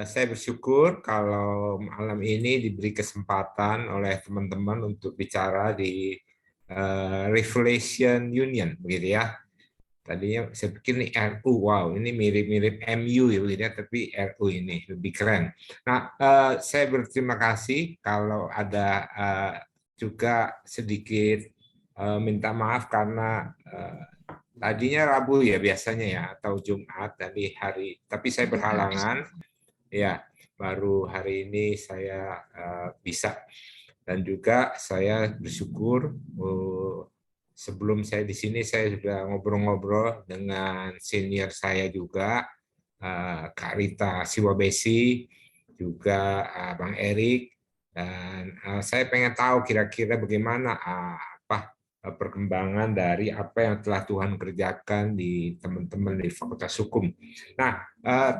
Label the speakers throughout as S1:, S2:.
S1: Saya bersyukur kalau malam ini diberi kesempatan oleh teman-teman untuk bicara di Revelation Union, begitu ya. Tadinya saya pikir ini RU, wow, ini mirip-mirip MU ya, begitu ya, tapi RU ini lebih keren. Nah, saya berterima kasih kalau ada juga sedikit minta maaf karena tadinya Rabu ya biasanya ya, atau Jumat tadi hari, tapi saya berhalangan. Ya, baru hari ini saya bisa. Dan juga saya bersyukur sebelum saya di sini saya sudah ngobrol-ngobrol dengan senior saya juga, Kak Rita Siwabesi, juga Bang Erik, dan saya pengen tahu kira-kira bagaimana perkembangan dari apa yang telah Tuhan kerjakan di teman-teman di Fakultas Hukum. Nah,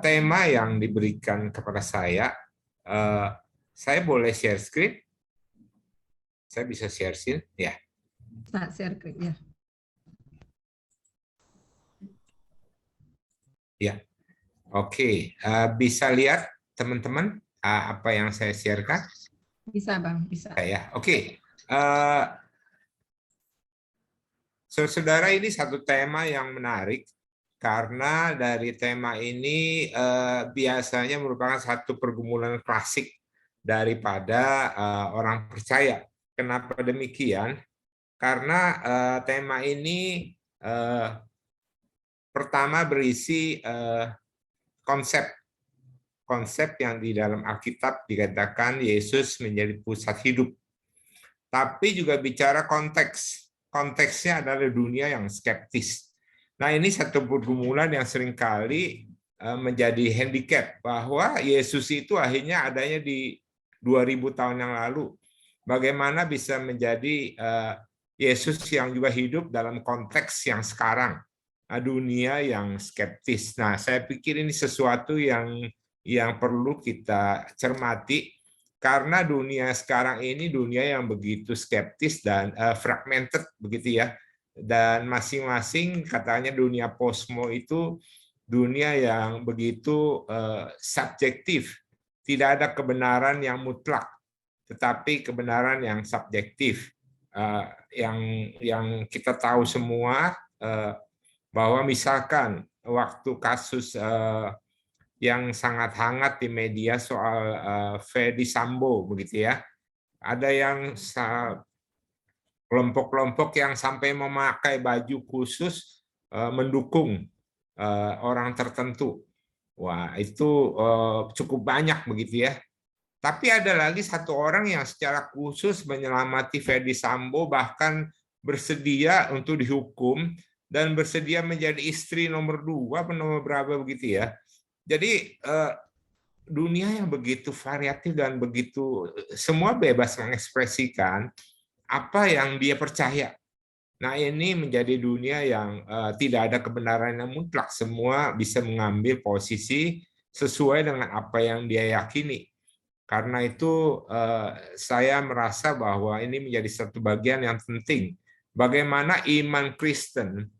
S1: tema yang diberikan kepada saya boleh share screen? Saya bisa share screen? Ya.
S2: Share screen, ya.
S1: Ya. Oke, bisa lihat teman-teman apa yang saya sharekan?
S2: Bisa, Bang, bisa.
S1: Ya, oke. Saudara, ini satu tema yang menarik karena dari tema ini biasanya merupakan satu pergumulan klasik daripada orang percaya. Kenapa demikian? Karena tema ini pertama berisi konsep yang di dalam Alkitab dikatakan Yesus menjadi pusat hidup. Tapi juga bicara konteks. Konteksnya adalah dunia yang skeptis. Nah, ini satu pergumulan yang seringkali menjadi handicap bahwa Yesus itu akhirnya adanya di 2000 tahun yang lalu. Bagaimana bisa menjadi Yesus yang juga hidup dalam konteks yang sekarang, dunia yang skeptis. Nah, saya pikir ini sesuatu yang perlu kita cermati karena dunia sekarang ini dunia yang begitu skeptis dan fragmented begitu ya. Dan masing-masing katanya dunia posmo itu dunia yang begitu subjektif. Tidak ada kebenaran yang mutlak, tetapi kebenaran yang subjektif. Yang kita tahu semua bahwa misalkan waktu kasus yang sangat hangat di media soal Ferdy Sambo begitu ya. Ada yang kelompok-kelompok yang sampai memakai baju khusus mendukung orang tertentu. Wah, itu cukup banyak begitu ya. Tapi ada lagi satu orang yang secara khusus menyelamati Ferdy Sambo, bahkan bersedia untuk dihukum dan bersedia menjadi istri nomor 2 atau nomor berapa begitu ya. Jadi dunia yang begitu variatif dan begitu semua bebas mengekspresikan apa yang dia percaya. Nah, ini menjadi dunia yang tidak ada kebenaran yang mutlak. Semua bisa mengambil posisi sesuai dengan apa yang dia yakini. Karena itu saya merasa bahwa ini menjadi satu bagian yang penting. Bagaimana iman Kristen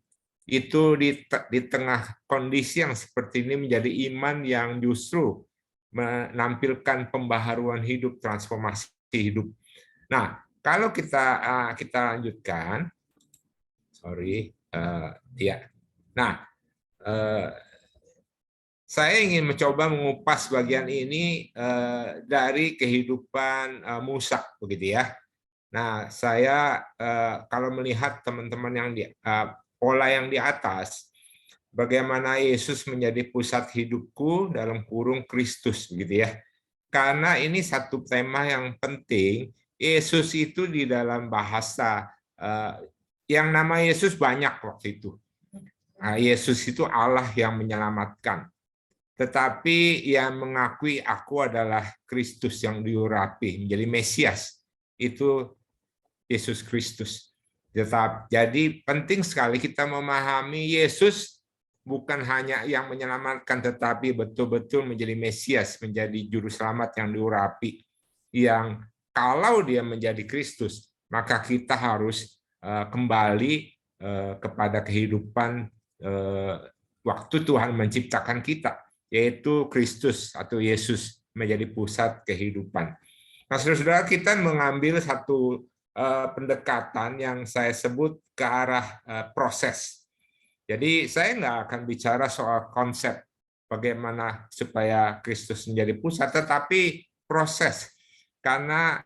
S1: itu di tengah kondisi yang seperti ini menjadi iman yang justru menampilkan pembaharuan hidup, transformasi hidup. Nah, kalau kita lanjutkan, ya. Nah, saya ingin mencoba mengupas bagian ini dari kehidupan Musa, begitu ya. Nah, saya kalau melihat teman-teman yang pola yang di atas, bagaimana Yesus menjadi pusat hidupku dalam kurung Kristus, gitu ya. Karena ini satu tema yang penting. Yesus itu di dalam bahasa yang nama Yesus banyak waktu itu. Nah, Yesus itu Allah yang menyelamatkan. Tetapi yang mengakui aku adalah Kristus yang diurapi, menjadi Mesias. Itu Yesus Kristus. Jadi penting sekali kita memahami Yesus bukan hanya yang menyelamatkan, tetapi betul-betul menjadi Mesias, menjadi juru selamat yang diurapi. Yang kalau dia menjadi Kristus, maka kita harus kembali kepada kehidupan waktu Tuhan menciptakan kita, yaitu Kristus atau Yesus menjadi pusat kehidupan. Nah, saudara-saudara, kita mengambil satu pendekatan yang saya sebut ke arah proses. Jadi saya nggak akan bicara soal konsep bagaimana supaya Kristus menjadi pusat, tetapi proses. Karena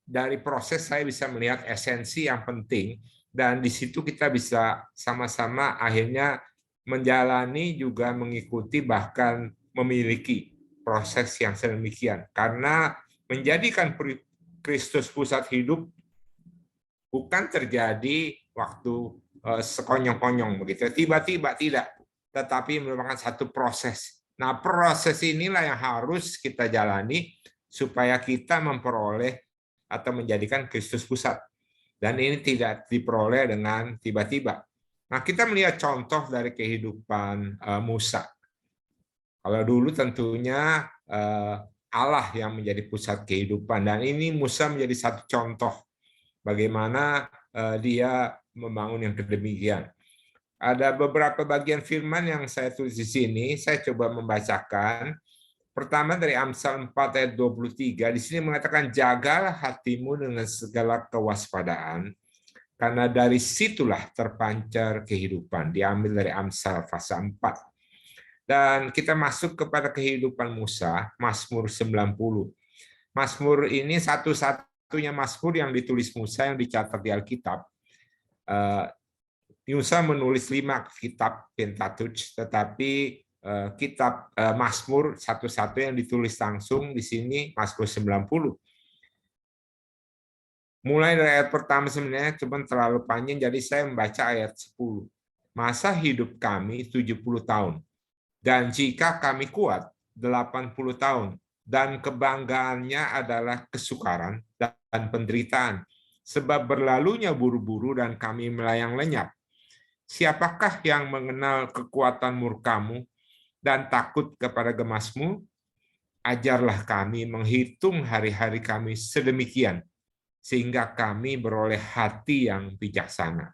S1: dari proses saya bisa melihat esensi yang penting, dan di situ kita bisa sama-sama akhirnya menjalani, juga mengikuti, bahkan memiliki proses yang sedemikian. Karena menjadikan Kristus pusat hidup bukan terjadi waktu sekonyong-konyong begitu, tiba-tiba, tidak, tetapi merupakan satu proses. Nah, proses inilah yang harus kita jalani supaya kita memperoleh atau menjadikan Kristus pusat. Dan ini tidak diperoleh dengan tiba-tiba. Nah, kita melihat contoh dari kehidupan Musa. Kalau dulu tentunya Allah yang menjadi pusat kehidupan, dan ini Musa menjadi satu contoh bagaimana dia membangun yang kedemikian. Ada beberapa bagian firman yang saya tulis di sini, saya coba membacakan. Pertama dari Amsal 4 ayat 23, di sini mengatakan, jagalah hatimu dengan segala kewaspadaan, karena dari situlah terpancar kehidupan. Diambil dari Amsal pasal 4. Dan kita masuk kepada kehidupan Musa, Mazmur 90. Mazmur ini satu-satunya Mazmur yang ditulis Musa yang dicatat di Alkitab. Musa menulis 5 kitab Pentateuch, tetapi kitab Mazmur satu-satu yang ditulis langsung di sini Mazmur 90. Mulai dari ayat pertama sebenarnya cuma terlalu panjang, jadi saya membaca ayat 10. Masa hidup kami 70 tahun, dan jika kami kuat 80 tahun, dan kebanggaannya adalah kesukaran dan penderitaan, sebab berlalunya buru-buru dan kami melayang lenyap. Siapakah yang mengenal kekuatan murkamu dan takut kepada gemasmu? Ajarlah kami menghitung hari-hari kami sedemikian, sehingga kami beroleh hati yang bijaksana.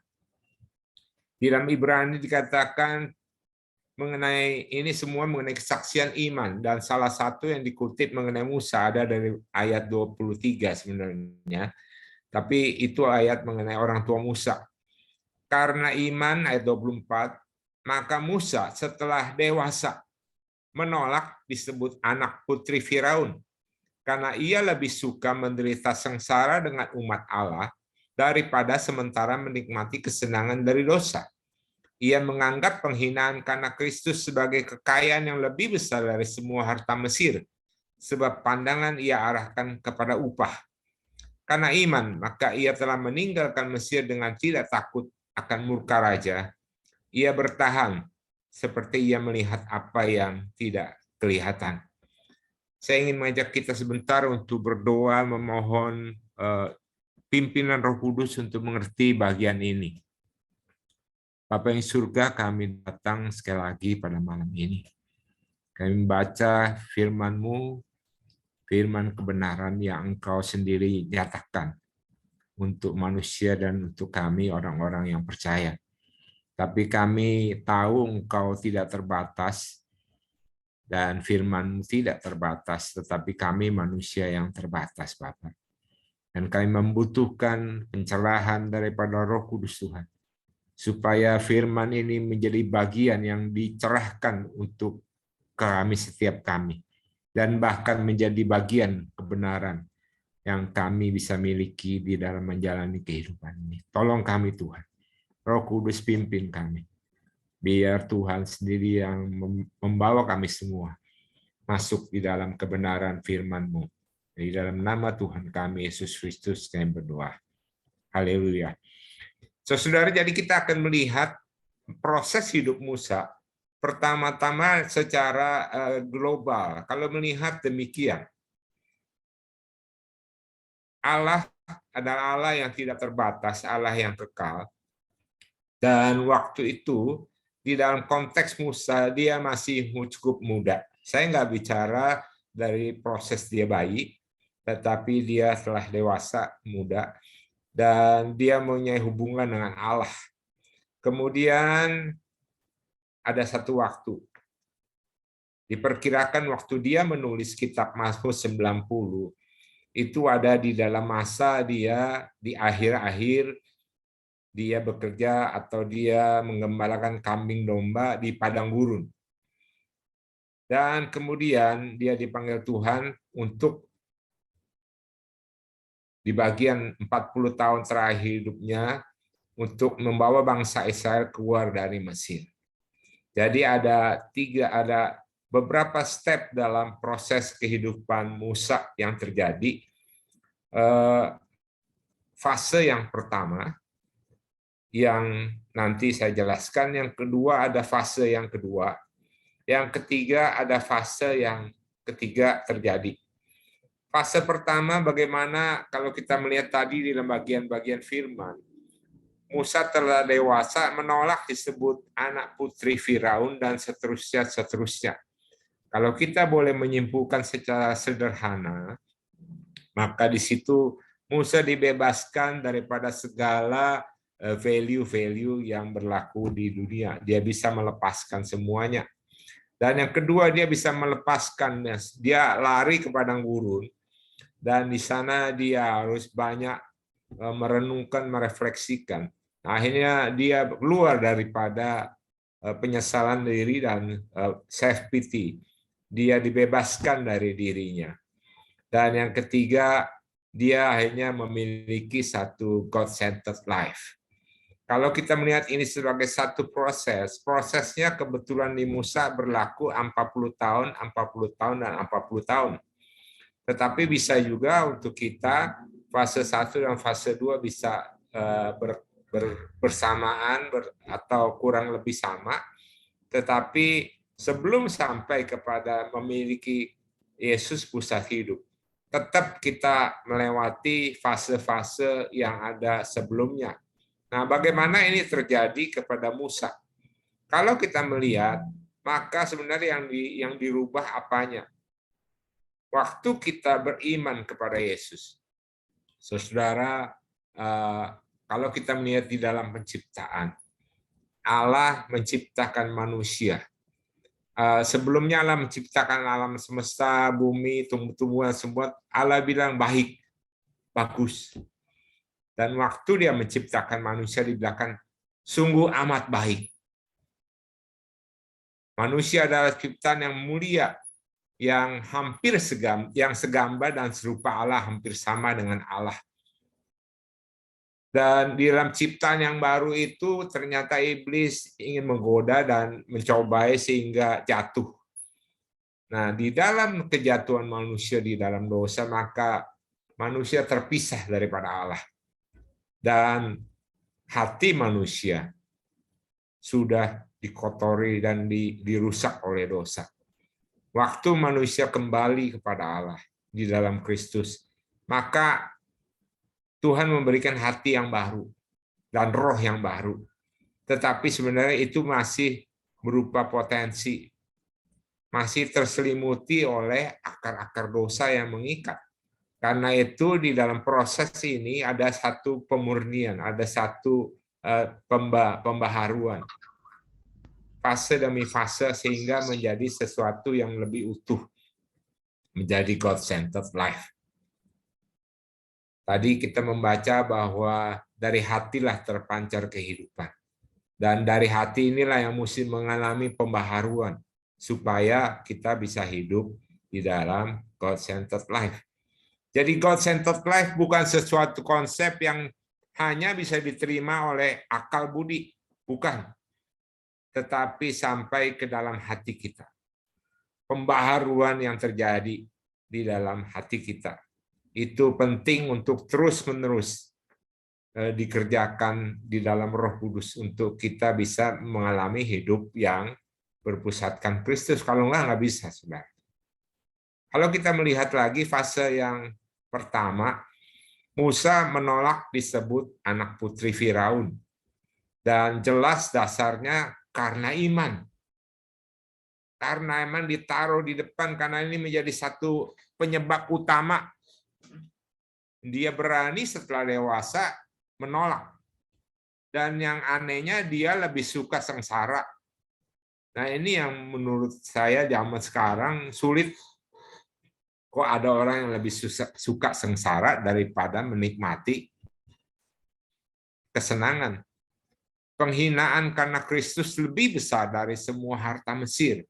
S1: Di dalam Ibrani dikatakan mengenai ini semua mengenai kesaksian iman, dan salah satu yang dikutip mengenai Musa ada dari ayat 23 sebenarnya, tapi itu ayat mengenai orang tua Musa. Karena iman, ayat 24, maka Musa setelah dewasa menolak disebut anak putri Firaun, karena ia lebih suka menderita sengsara dengan umat Allah daripada sementara menikmati kesenangan dari dosa. Ia menganggap penghinaan karena Kristus sebagai kekayaan yang lebih besar dari semua harta Mesir, sebab pandangan ia arahkan kepada upah. Karena iman, maka ia telah meninggalkan Mesir dengan tidak takut akan murka raja. Ia bertahan seperti ia melihat apa yang tidak kelihatan. Saya ingin mengajak kita sebentar untuk berdoa, memohon pimpinan Roh Kudus untuk mengerti bagian ini. Bapa yang surga, kami datang sekali lagi pada malam ini. Kami membaca firman-Mu, firman kebenaran yang Engkau sendiri nyatakan untuk manusia dan untuk kami orang-orang yang percaya. Tapi kami tahu Engkau tidak terbatas dan firman-Mu tidak terbatas, tetapi kami manusia yang terbatas, Bapak. Dan kami membutuhkan pencerahan daripada Roh Kudus Tuhan, supaya firman ini menjadi bagian yang dicerahkan untuk kami setiap kami, dan bahkan menjadi bagian kebenaran yang kami bisa miliki di dalam menjalani kehidupan ini. Tolong kami Tuhan, Roh Kudus pimpin kami. Biar Tuhan sendiri yang membawa kami semua masuk di dalam kebenaran firman-Mu. Di dalam nama Tuhan kami, Yesus Kristus, kami berdoa. Haleluya. Saudara, jadi kita akan melihat proses hidup Musa pertama-tama secara global. Kalau melihat demikian, Allah adalah Allah yang tidak terbatas, Allah yang kekal. Dan waktu itu, di dalam konteks Musa, dia masih cukup muda. Saya nggak bicara dari proses dia bayi, tetapi dia telah dewasa, muda, dan dia mempunyai hubungan dengan Allah. Kemudian ada satu waktu, Diperkirakan waktu dia menulis kitab Mazmur 90, itu ada di dalam masa dia di akhir-akhir dia bekerja atau dia menggembalakan kambing domba di padang gurun. Dan kemudian dia dipanggil Tuhan untuk di bagian 40 tahun terakhir hidupnya untuk membawa bangsa Israel keluar dari Mesir. Jadi ada beberapa step dalam proses kehidupan Musa yang terjadi. Fase yang pertama yang nanti saya jelaskan, yang kedua ada fase yang kedua, yang ketiga ada fase yang ketiga terjadi. Fase pertama bagaimana kalau kita melihat tadi di bagian-bagian firman, Musa telah dewasa, menolak disebut anak putri Firaun dan seterusnya. Kalau kita boleh menyimpulkan secara sederhana, maka di situ Musa dibebaskan daripada segala value-value yang berlaku di dunia. Dia bisa melepaskan semuanya. Dan yang kedua, dia bisa melepaskan, dia lari ke padang gurun, dan di sana dia harus banyak merenungkan, merefleksikan. Akhirnya dia keluar daripada penyesalan diri dan self pity. Dia dibebaskan dari dirinya. Dan yang ketiga, dia akhirnya memiliki satu God-centered life. Kalau kita melihat ini sebagai satu proses, prosesnya kebetulan di Musa berlaku 40 tahun, 40 tahun, dan 40 tahun. Tetapi bisa juga untuk kita, fase 1 dan fase 2 bisa bersamaan atau kurang lebih sama, tetapi sebelum sampai kepada memiliki Yesus pusat hidup, tetap kita melewati fase-fase yang ada sebelumnya. Nah, bagaimana ini terjadi kepada Musa? Kalau kita melihat, maka sebenarnya yang dirubah apanya? Waktu kita beriman kepada Yesus, saudara, kalau kita melihat di dalam penciptaan, Allah menciptakan manusia. Sebelumnya Allah menciptakan alam semesta, bumi, tumbuh-tumbuhan, semua Allah bilang baik, bagus. Dan waktu dia menciptakan manusia di belakang, sungguh amat baik. Manusia adalah ciptaan yang mulia, yang hampir segambar dan serupa Allah, hampir sama dengan Allah. Dan di dalam ciptaan yang baru itu ternyata iblis ingin menggoda dan mencobai sehingga jatuh. Nah, di dalam kejatuhan manusia di dalam dosa, maka manusia terpisah daripada Allah. Dan hati manusia sudah dikotori dan dirusak oleh dosa. Waktu manusia kembali kepada Allah di dalam Kristus, maka Tuhan memberikan hati yang baru dan roh yang baru. Tetapi sebenarnya itu masih berupa potensi, masih terselimuti oleh akar-akar dosa yang mengikat. Karena itu di dalam proses ini ada satu pemurnian, ada satu pembaharuan. Fase demi fase sehingga menjadi sesuatu yang lebih utuh. Menjadi God-centered life. Tadi kita membaca bahwa dari hatilah terpancar kehidupan. Dan dari hati inilah yang mesti mengalami pembaharuan. Supaya kita bisa hidup di dalam God-centered life. Jadi God-centered life bukan sesuatu konsep yang hanya bisa diterima oleh akal budi. Bukan. Tetapi sampai ke dalam hati kita. Pembaharuan yang terjadi di dalam hati kita. Itu penting untuk terus-menerus dikerjakan di dalam Roh Kudus untuk kita bisa mengalami hidup yang berpusatkan Kristus. Kalau nggak bisa, saudara. Kalau kita melihat lagi fase yang pertama, Musa menolak disebut anak putri Firaun. Dan jelas dasarnya karena iman. Karena iman ditaruh di depan, karena ini menjadi satu penyebab utama. Dia berani setelah dewasa menolak. Dan yang anehnya dia lebih suka sengsara. Nah, ini yang menurut saya zaman sekarang sulit. Kok ada orang yang lebih suka sengsara daripada menikmati kesenangan. Penghinaan karena Kristus lebih besar dari semua harta Mesir.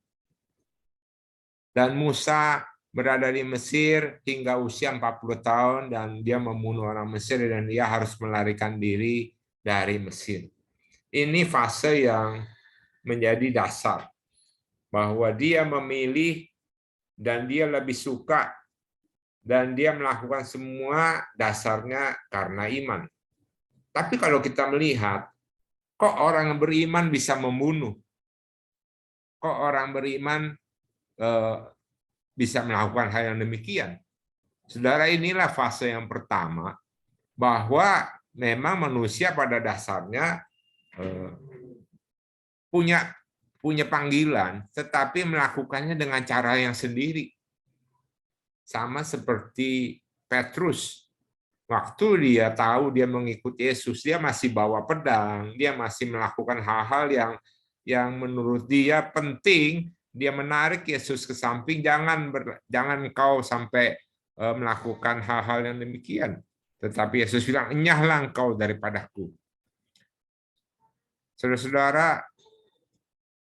S1: Dan Musa berada di Mesir hingga usia 40 tahun dan dia membunuh orang Mesir dan dia harus melarikan diri dari Mesir. Ini fase yang menjadi dasar bahwa dia memilih dan dia lebih suka dan dia melakukan semua dasarnya karena iman. Tapi kalau kita melihat, kok orang beriman bisa membunuh? Kok orang beriman bisa melakukan hal yang demikian? Saudara, inilah fase yang pertama, bahwa memang manusia pada dasarnya punya panggilan, tetapi melakukannya dengan cara yang sendiri. Sama seperti Petrus. Waktu dia tahu dia mengikuti Yesus, dia masih bawa pedang, dia masih melakukan hal-hal yang menurut dia penting. Dia menarik Yesus ke samping, jangan kau sampai melakukan hal-hal yang demikian. Tetapi Yesus bilang, enyahlah engkau daripadaku. Saudara-saudara,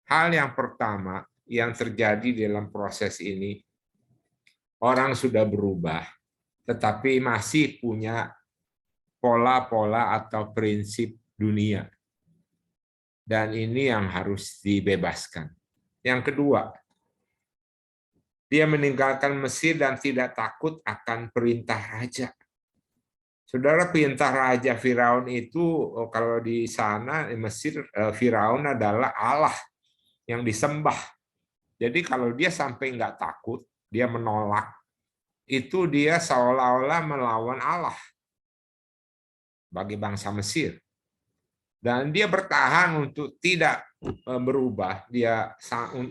S1: hal yang pertama yang terjadi dalam proses ini, orang sudah berubah, tetapi masih punya pola-pola atau prinsip dunia. Dan ini yang harus dibebaskan. Yang kedua, dia meninggalkan Mesir dan tidak takut akan perintah raja. Saudara, perintah raja Firaun itu, kalau di sana di Mesir, Firaun adalah Allah yang disembah. Jadi kalau dia sampai nggak takut, dia menolak, itu dia seolah-olah melawan Allah bagi bangsa Mesir. Dan dia bertahan untuk tidak berubah,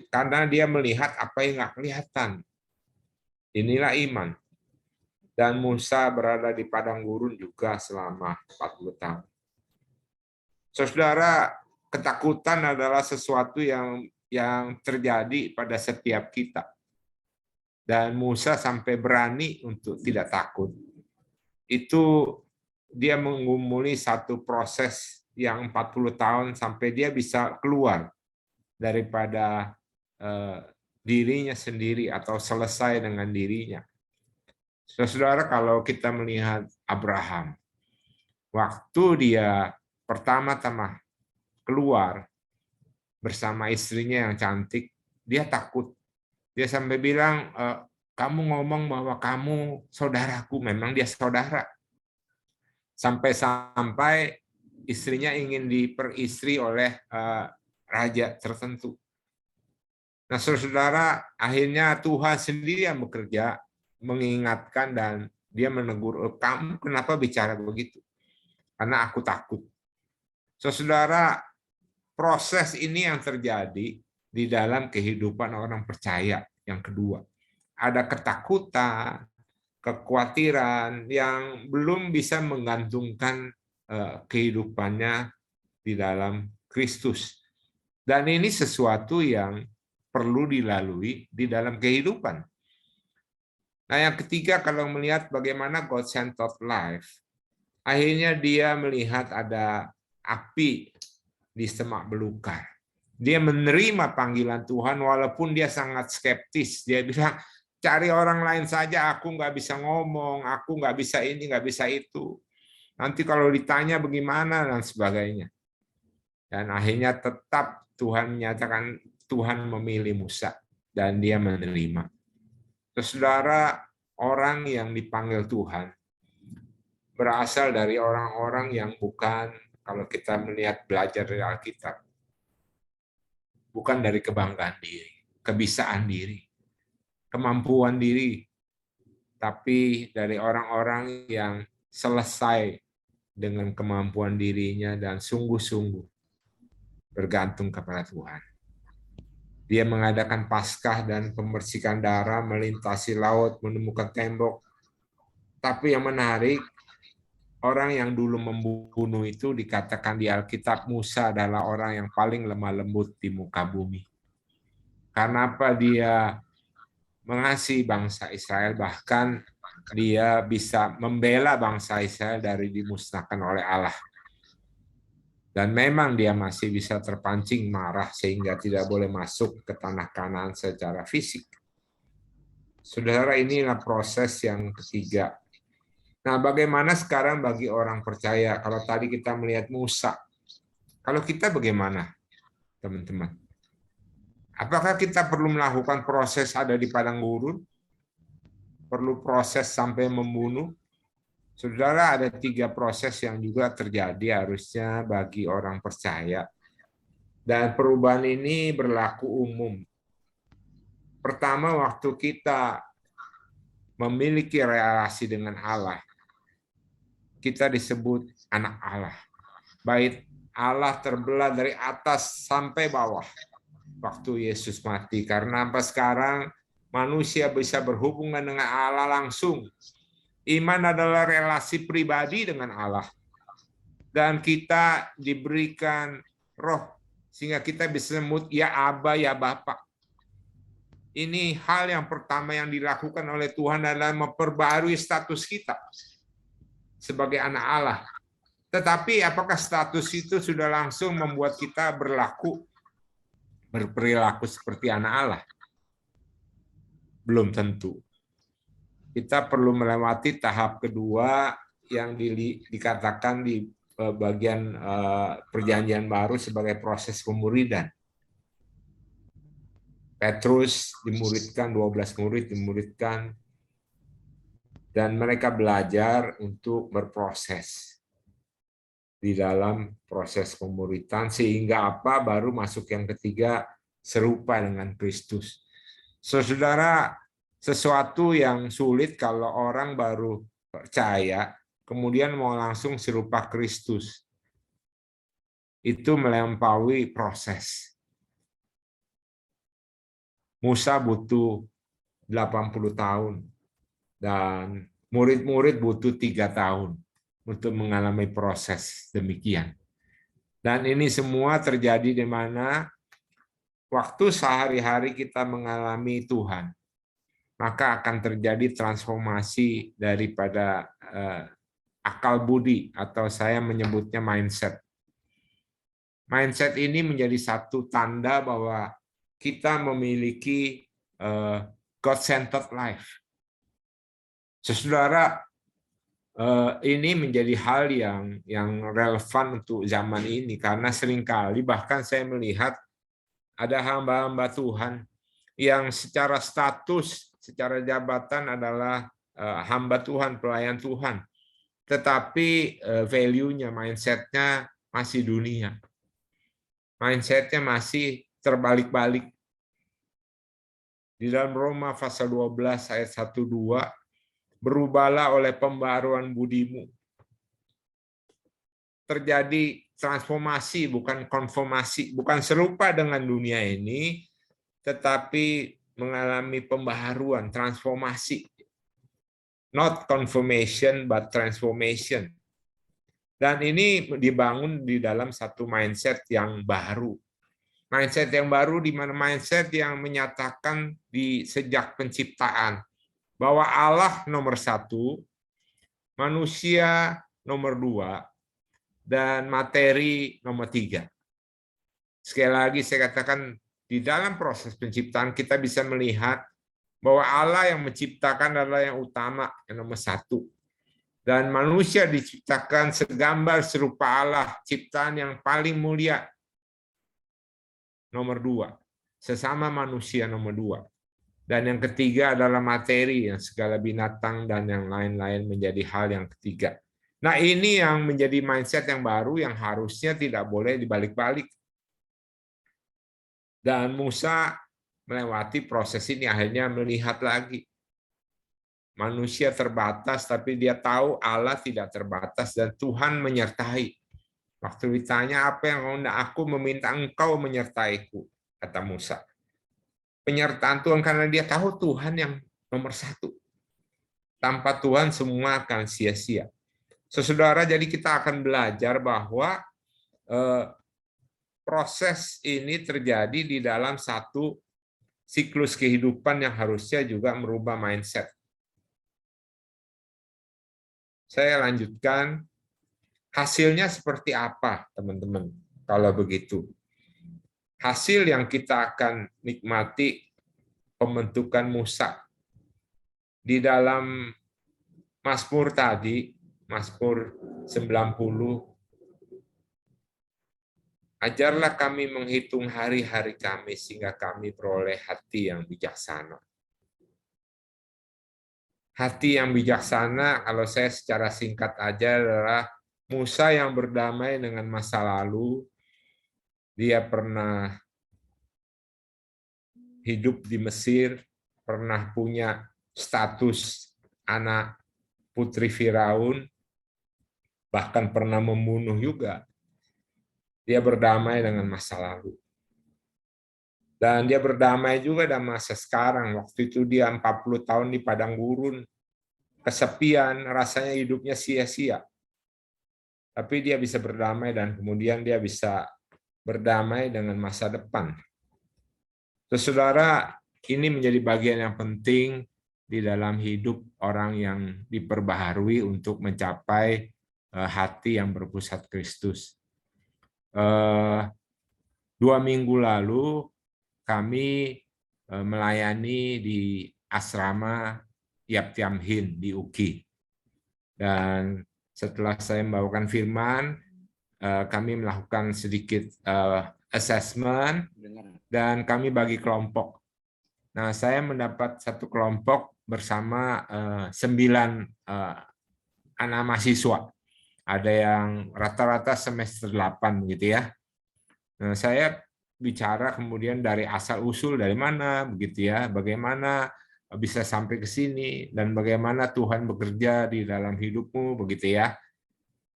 S1: karena dia melihat apa yang nggak kelihatan. Inilah iman. Dan Musa berada di padang gurun juga selama 40 tahun. Saudara, ketakutan adalah sesuatu yang terjadi pada setiap kita. Dan Musa sampai berani untuk tidak takut. Itu dia mengumuli satu proses yang 40 tahun sampai dia bisa keluar daripada dirinya sendiri atau selesai dengan dirinya. Saudara, kalau kita melihat Abraham, waktu dia pertama-tama keluar bersama istrinya yang cantik, dia takut. Dia sampai bilang, kamu ngomong bahwa kamu saudaraku, memang dia saudara. Sampai-sampai istrinya ingin diperistri oleh raja tertentu. Nah, saudara, akhirnya Tuhan sendiri yang bekerja, mengingatkan dan dia menegur, kamu kenapa bicara begitu? Karena aku takut. Saudara, proses ini yang terjadi di dalam kehidupan orang percaya. Yang kedua, ada ketakutan, kekhawatiran yang belum bisa menggantungkan kehidupannya di dalam Kristus. Dan ini sesuatu yang perlu dilalui di dalam kehidupan. Nah, yang ketiga, kalau melihat bagaimana God-centered life, akhirnya dia melihat ada api di semak belukar. Dia menerima panggilan Tuhan walaupun dia sangat skeptis. Dia bilang, cari orang lain saja, aku nggak bisa ngomong, aku nggak bisa ini, nggak bisa itu. Nanti kalau ditanya bagaimana dan sebagainya. Dan akhirnya tetap Tuhan menyatakan, Tuhan memilih Musa dan dia menerima. Saudara, orang yang dipanggil Tuhan berasal dari orang-orang yang bukan, kalau kita melihat belajar dari Alkitab, bukan dari kebanggaan diri, kebisaan diri, kemampuan diri, tapi dari orang-orang yang selesai dengan kemampuan dirinya dan sungguh-sungguh bergantung kepada Tuhan. Dia mengadakan Paskah dan pembersihan darah, melintasi laut, menemukan tembok. Tapi yang menarik, orang yang dulu membunuh itu dikatakan di Alkitab, Musa adalah orang yang paling lemah lembut di muka bumi. Karena apa? Dia mengasihi bangsa Israel, bahkan dia bisa membela bangsa Israel dari dimusnahkan oleh Allah. Dan memang dia masih bisa terpancing marah sehingga tidak boleh masuk ke tanah Kanaan secara fisik. Saudara, inilah proses yang ketiga. Nah, bagaimana sekarang bagi orang percaya? Kalau tadi kita melihat Musa, kalau kita bagaimana, teman-teman? Apakah kita perlu melakukan proses ada di padang gurun? Perlu proses sampai membunuh? Saudara, ada 3 proses yang juga terjadi harusnya bagi orang percaya. Dan perubahan ini berlaku umum. Pertama, waktu kita memiliki relasi dengan Allah, kita disebut anak Allah. Baik Allah terbelah dari atas sampai bawah waktu Yesus mati. Karena apa? Sekarang manusia bisa berhubungan dengan Allah langsung. Iman adalah relasi pribadi dengan Allah. Dan kita diberikan roh sehingga kita bisa menyebut ya Aba, ya Bapa. Ini hal yang pertama yang dilakukan oleh Tuhan adalah memperbarui status kita sebagai anak Allah. Tetapi apakah status itu sudah langsung membuat kita berperilaku seperti anak Allah? Belum tentu. Kita perlu melewati tahap kedua yang dikatakan di bagian perjanjian baru sebagai proses pemuridan. Petrus dimuridkan, 12 murid dimuridkan, dan mereka belajar untuk berproses di dalam proses pemuridan, sehingga apa? Baru masuk yang ketiga, serupa dengan Kristus. Saudara, sesuatu yang sulit kalau orang baru percaya, kemudian mau langsung serupa Kristus. Itu melampaui proses. Musa butuh 80 tahun, dan murid-murid butuh 3 tahun untuk mengalami proses demikian. Dan ini semua terjadi di mana waktu sehari-hari kita mengalami Tuhan, maka akan terjadi transformasi daripada akal budi, atau saya menyebutnya mindset. Mindset ini menjadi satu tanda bahwa kita memiliki God-centered life. Saudara, ini menjadi hal yang relevan untuk zaman ini, karena seringkali bahkan saya melihat ada hamba-hamba Tuhan yang secara status, secara jabatan adalah hamba Tuhan, pelayan Tuhan, tetapi value-nya, mindset-nya masih dunia. Mindset-nya masih terbalik-balik. Di dalam Roma pasal 12 ayat 1-2, berubahlah oleh pembaruan budimu. Terjadi transformasi, bukan konformasi, bukan serupa dengan dunia ini, tetapi mengalami pembaharuan, transformasi. Not confirmation, but transformation. Dan ini dibangun di dalam satu mindset yang baru. Mindset yang baru di mana mindset yang menyatakan di sejak penciptaan bahwa Allah nomor 1, manusia nomor 2, dan materi nomor 3. Sekali lagi saya katakan, di dalam proses penciptaan kita bisa melihat bahwa Allah yang menciptakan adalah yang utama, yang nomor 1. Dan manusia diciptakan segambar serupa Allah, ciptaan yang paling mulia, nomor 2. Sesama manusia nomor 2. Dan yang ketiga adalah materi, yang segala binatang dan yang lain-lain menjadi hal yang ketiga. Nah, ini yang menjadi mindset yang baru yang harusnya tidak boleh dibalik-balik. Dan Musa melewati proses ini, akhirnya melihat lagi. Manusia terbatas, tapi dia tahu Allah tidak terbatas dan Tuhan menyertai. Waktu ditanya, apa yang hendak aku meminta engkau menyertaiku, kata Musa. Penyertaan Tuhan karena dia tahu Tuhan yang nomor 1. Tanpa Tuhan semua akan sia-sia. Saudara, jadi kita akan belajar bahwa proses ini terjadi di dalam satu siklus kehidupan yang harusnya juga merubah mindset. Saya lanjutkan, hasilnya seperti apa, teman-teman? Kalau begitu, hasil yang kita akan nikmati pembentukan Musa di dalam Mazmur tadi, Mazmur 90, ajarlah kami menghitung hari-hari kami sehingga kami beroleh hati yang bijaksana. Hati yang bijaksana, kalau saya secara singkat aja, adalah Musa yang berdamai dengan masa lalu. Dia pernah hidup di Mesir, pernah punya status anak putri Firaun, bahkan pernah membunuh juga. Dia berdamai dengan masa lalu. Dan dia berdamai juga dengan masa sekarang. Waktu itu dia 40 tahun di padang gurun, kesepian, rasanya hidupnya sia-sia. Tapi dia bisa berdamai dan kemudian dia bisa berdamai dengan masa depan. Terus, saudara, ini menjadi bagian yang penting di dalam hidup orang yang diperbaharui untuk mencapai hati yang berpusat Kristus. 2 minggu lalu kami melayani di asrama Yap Tiam Hin di UKI. Dan setelah saya membawakan firman, kami melakukan sedikit assessment dan kami bagi kelompok. Nah, saya mendapat satu kelompok bersama 9 anak mahasiswa. Ada yang rata-rata semester 8 gitu ya. Nah, saya bicara kemudian dari asal-usul dari mana begitu ya, bagaimana bisa sampai ke sini dan bagaimana Tuhan bekerja di dalam hidupmu begitu ya.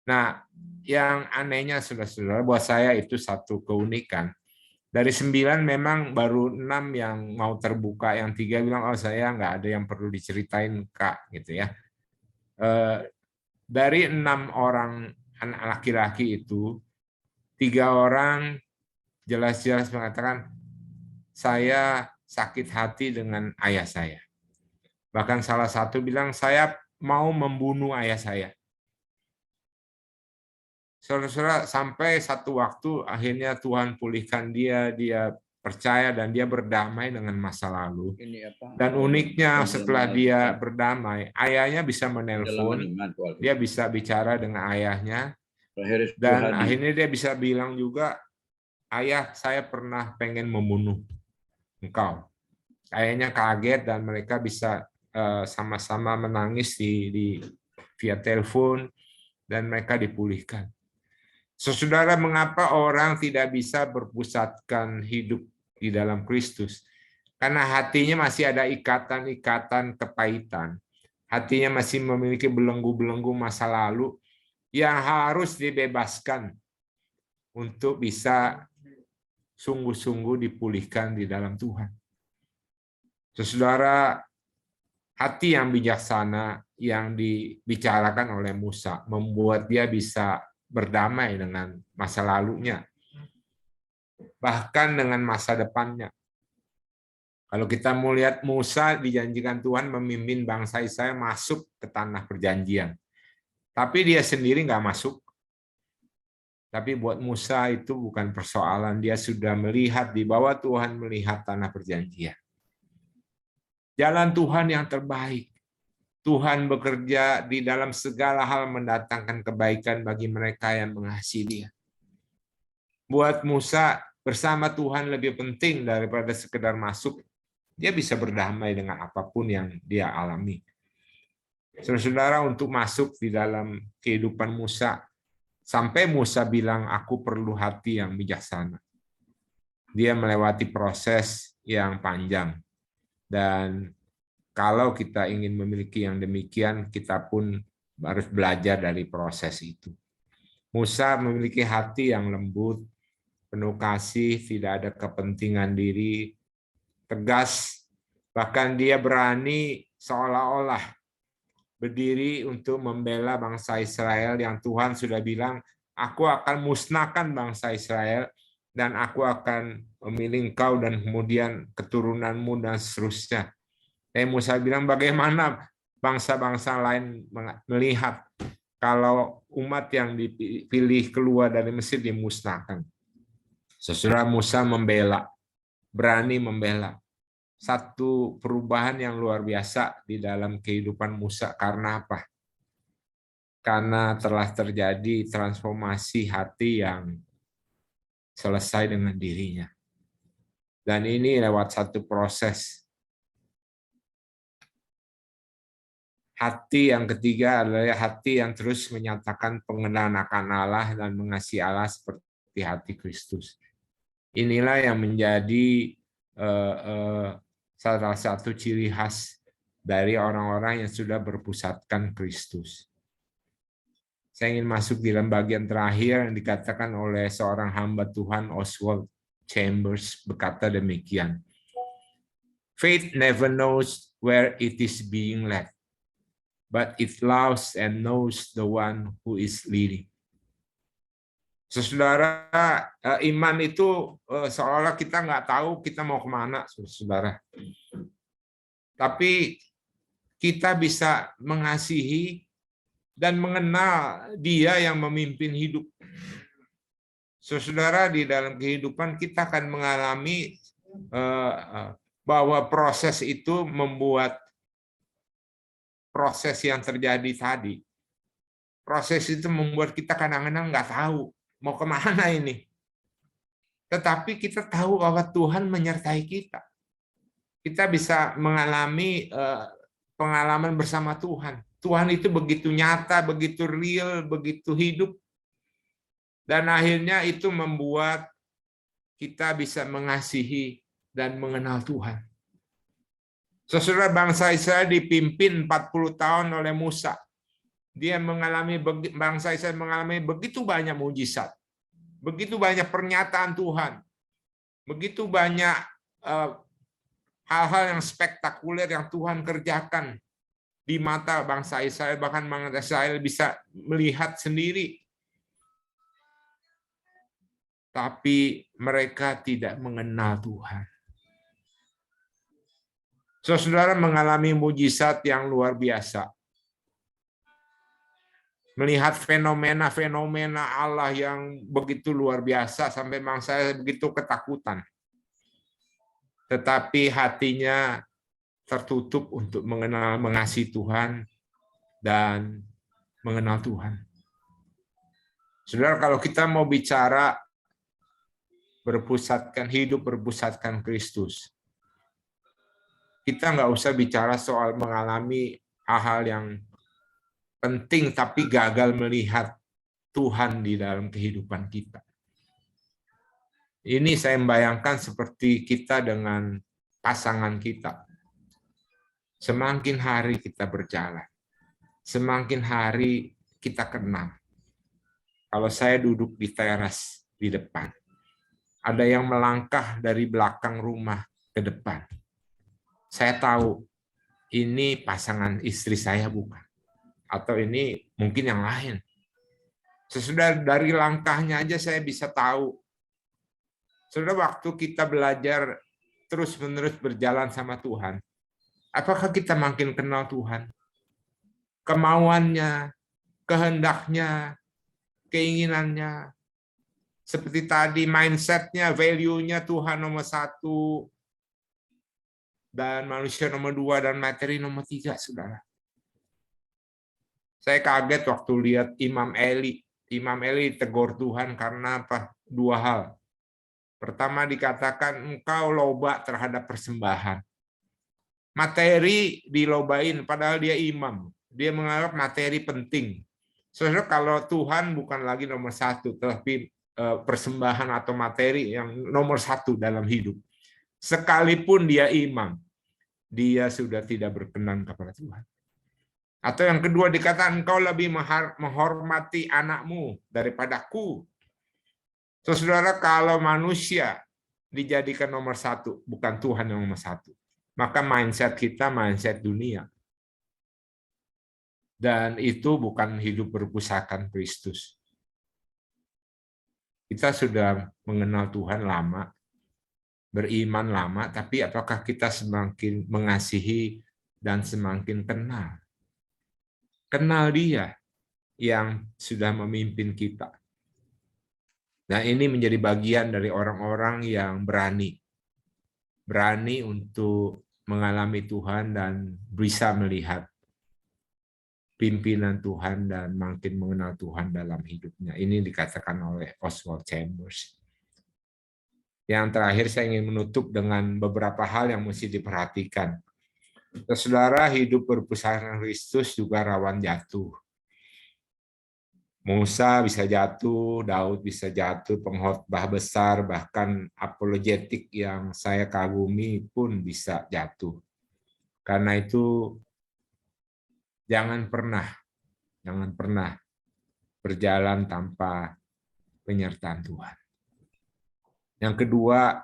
S1: Nah, yang anehnya saudara-saudara, buat saya itu satu keunikan. Dari 9 memang baru 6 yang mau terbuka, yang 3 bilang, oh saya nggak ada yang perlu diceritain Kak, gitu ya. Dari 6 orang anak laki-laki itu, 3 orang jelas-jelas mengatakan, saya sakit hati dengan ayah saya. Bahkan salah satu bilang, saya mau membunuh ayah saya. Saudara-saudara, sampai satu waktu akhirnya Tuhan pulihkan dia percaya dan dia berdamai dengan masa lalu. Dan uniknya setelah dia berdamai, ayahnya bisa menelpon, dia bisa bicara dengan ayahnya, dan akhirnya dia bisa bilang juga, ayah, saya pernah pengen membunuh engkau. Ayahnya kaget dan mereka bisa sama-sama menangis via telepon dan mereka dipulihkan. Saudara, mengapa orang tidak bisa berpusatkan hidup di dalam Kristus? Karena hatinya masih ada ikatan-ikatan kepahitan. Hatinya masih memiliki belenggu-belenggu masa lalu yang harus dibebaskan untuk bisa sungguh-sungguh dipulihkan di dalam Tuhan. Saudara, hati yang bijaksana yang dibicarakan oleh Musa membuat dia bisa berdamai dengan masa lalunya, bahkan dengan masa depannya. Kalau kita mau lihat, Musa dijanjikan Tuhan memimpin bangsa Israel masuk ke tanah perjanjian. Tapi dia sendiri nggak masuk. Tapi buat Musa itu bukan persoalan. Dia sudah melihat, di bawah Tuhan melihat tanah perjanjian. Jalan Tuhan yang terbaik. Tuhan bekerja di dalam segala hal mendatangkan kebaikan bagi mereka yang mengasihi Dia. Buat Musa, bersama Tuhan lebih penting daripada sekedar masuk. Dia bisa berdamai dengan apapun yang dia alami. Saudara-saudara, untuk masuk di dalam kehidupan Musa, sampai Musa bilang, aku perlu hati yang bijaksana. Dia melewati proses yang panjang. Dan kalau kita ingin memiliki yang demikian, kita pun harus belajar dari proses itu. Musa memiliki hati yang lembut, penuh kasih, tidak ada kepentingan diri, tegas, bahkan dia berani seolah-olah berdiri untuk membela bangsa Israel yang Tuhan sudah bilang, aku akan musnahkan bangsa Israel dan aku akan memilih engkau dan kemudian keturunanmu dan seterusnya. Musa bilang, bagaimana bangsa-bangsa lain melihat kalau umat yang dipilih keluar dari Mesir dimusnahkan. Sesudah Musa membela, berani membela. Satu perubahan yang luar biasa di dalam kehidupan Musa. Karena apa? Karena telah terjadi transformasi hati yang selesai dengan dirinya. Dan ini lewat satu proses. Hati yang ketiga adalah hati yang terus menyatakan pengenalan akan Allah dan mengasihi Allah seperti hati Kristus. Inilah yang menjadi salah satu ciri khas dari orang-orang yang sudah berpusatkan Kristus. Saya ingin masuk di dalam bagian terakhir yang dikatakan oleh seorang hamba Tuhan, Oswald Chambers, berkata demikian. Faith never knows where it is being led, but it loves and knows the one who is leading. Saudara, iman itu seolah kita nggak tahu kita mau kemana, saudara. Tapi kita bisa mengasihi dan mengenal Dia yang memimpin hidup. Saudara, di dalam kehidupan kita akan mengalami bahwa proses itu membuat proses yang terjadi tadi. Proses itu membuat kita kadang-kadang nggak tahu mau kemana ini. Tetapi kita tahu bahwa Tuhan menyertai kita. Kita bisa mengalami pengalaman bersama Tuhan. Tuhan itu begitu nyata, begitu real, begitu hidup. Dan akhirnya itu membuat kita bisa mengasihi dan mengenal Tuhan. Saudara, bangsa Israel dipimpin 40 tahun oleh Musa. Bangsa Israel mengalami begitu banyak mujizat. Begitu banyak pernyataan Tuhan. Begitu banyak hal-hal yang spektakuler yang Tuhan kerjakan di mata bangsa Israel. Bahkan bangsa Israel bisa melihat sendiri. Tapi mereka tidak mengenal Tuhan. Saudara mengalami mujizat yang luar biasa. Melihat fenomena-fenomena Allah yang begitu luar biasa sampai bangsa begitu ketakutan. Tetapi hatinya tertutup untuk mengasihi Tuhan dan mengenal Tuhan. Saudara, kalau kita mau bicara berpusatkan Kristus, kita nggak usah bicara soal mengalami hal-hal yang penting tapi gagal melihat Tuhan di dalam kehidupan kita. Ini saya membayangkan seperti kita dengan pasangan kita. Semakin hari kita berjalan, semakin hari kita kenal. Kalau saya duduk di teras di depan, ada yang melangkah dari belakang rumah ke depan. Saya tahu ini pasangan istri saya bukan. Atau ini mungkin yang lain. Sesudah dari langkahnya aja saya bisa tahu. Sudah waktu kita belajar terus-menerus berjalan sama Tuhan, apakah kita makin kenal Tuhan? Kemauannya, kehendaknya, keinginannya. Seperti tadi mindset-nya, value-nya Tuhan nomor 1, dan manusia nomor 2, dan materi nomor 3, saudara. Saya kaget waktu lihat Imam Eli. Imam Eli tegur Tuhan karena apa? 2 hal. Pertama dikatakan engkau loba terhadap persembahan. Materi dilobain padahal dia imam. Dia menganggap materi penting. Saudara, kalau Tuhan bukan lagi nomor 1, tetapi persembahan atau materi yang nomor 1 dalam hidup. Sekalipun dia imam, dia sudah tidak berkenan kepada Tuhan. Atau yang kedua dikatakan engkau lebih menghormati anakmu daripadaku. Saudara, kalau manusia dijadikan nomor 1, bukan Tuhan yang nomor 1, maka mindset kita mindset dunia. Dan itu bukan hidup berpusatkan Kristus. Kita sudah mengenal Tuhan lama, beriman lama, tapi apakah kita semakin mengasihi dan semakin kenal? Kenal Dia yang sudah memimpin kita. Nah, ini menjadi bagian dari orang-orang yang berani untuk mengalami Tuhan dan bisa melihat pimpinan Tuhan dan makin mengenal Tuhan dalam hidupnya. Ini dikatakan oleh Oswald Chambers. Yang terakhir saya ingin menutup dengan beberapa hal yang mesti diperhatikan. Saudara, hidup berpusatkan Kristus juga rawan jatuh. Musa bisa jatuh, Daud bisa jatuh, pengkhotbah besar, bahkan apologetik yang saya kagumi pun bisa jatuh. Karena itu jangan pernah berjalan tanpa penyertaan Tuhan. Yang kedua,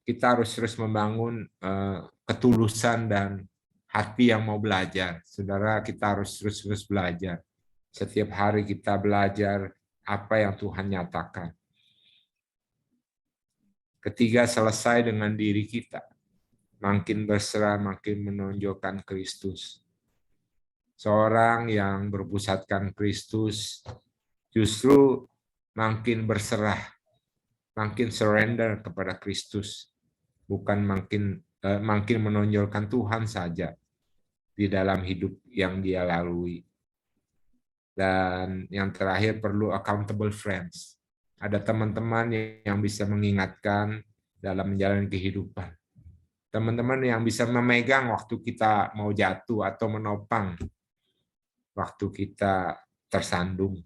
S1: kita harus terus membangun ketulusan dan hati yang mau belajar. Saudara, kita harus terus belajar. Setiap hari kita belajar apa yang Tuhan nyatakan. Ketiga, selesai dengan diri kita. Makin berserah, makin menonjolkan Kristus. Seorang yang berpusatkan Kristus justru makin berserah, makin surrender kepada Kristus. Bukan makin menonjolkan Tuhan saja di dalam hidup yang dia lalui. Dan yang terakhir perlu accountable friends. Ada teman-teman yang bisa mengingatkan dalam menjalani kehidupan. Teman-teman yang bisa memegang waktu kita mau jatuh atau menopang waktu kita tersandung.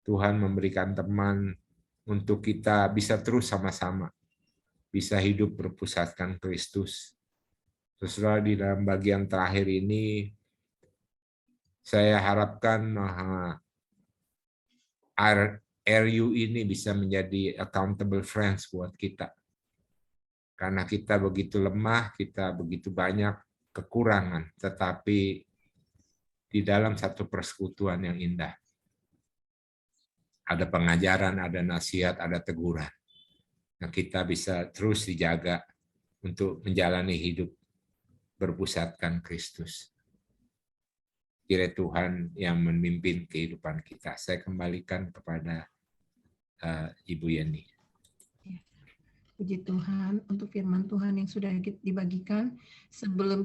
S1: Tuhan memberikan teman untuk kita bisa terus sama-sama. Bisa hidup berpusatkan Kristus. Sesuai di dalam bagian terakhir ini, saya harapkan RU ini bisa menjadi accountable friends buat kita. Karena kita begitu lemah, kita begitu banyak kekurangan, tetapi di dalam satu persekutuan yang indah. Ada pengajaran, ada nasihat, ada teguran. Nah, kita bisa terus dijaga untuk menjalani hidup berpusatkan Kristus. Kiranya Tuhan yang memimpin kehidupan kita. Saya kembalikan kepada Ibu Yeni.
S2: Puji Tuhan untuk firman Tuhan yang sudah dibagikan. Sebelum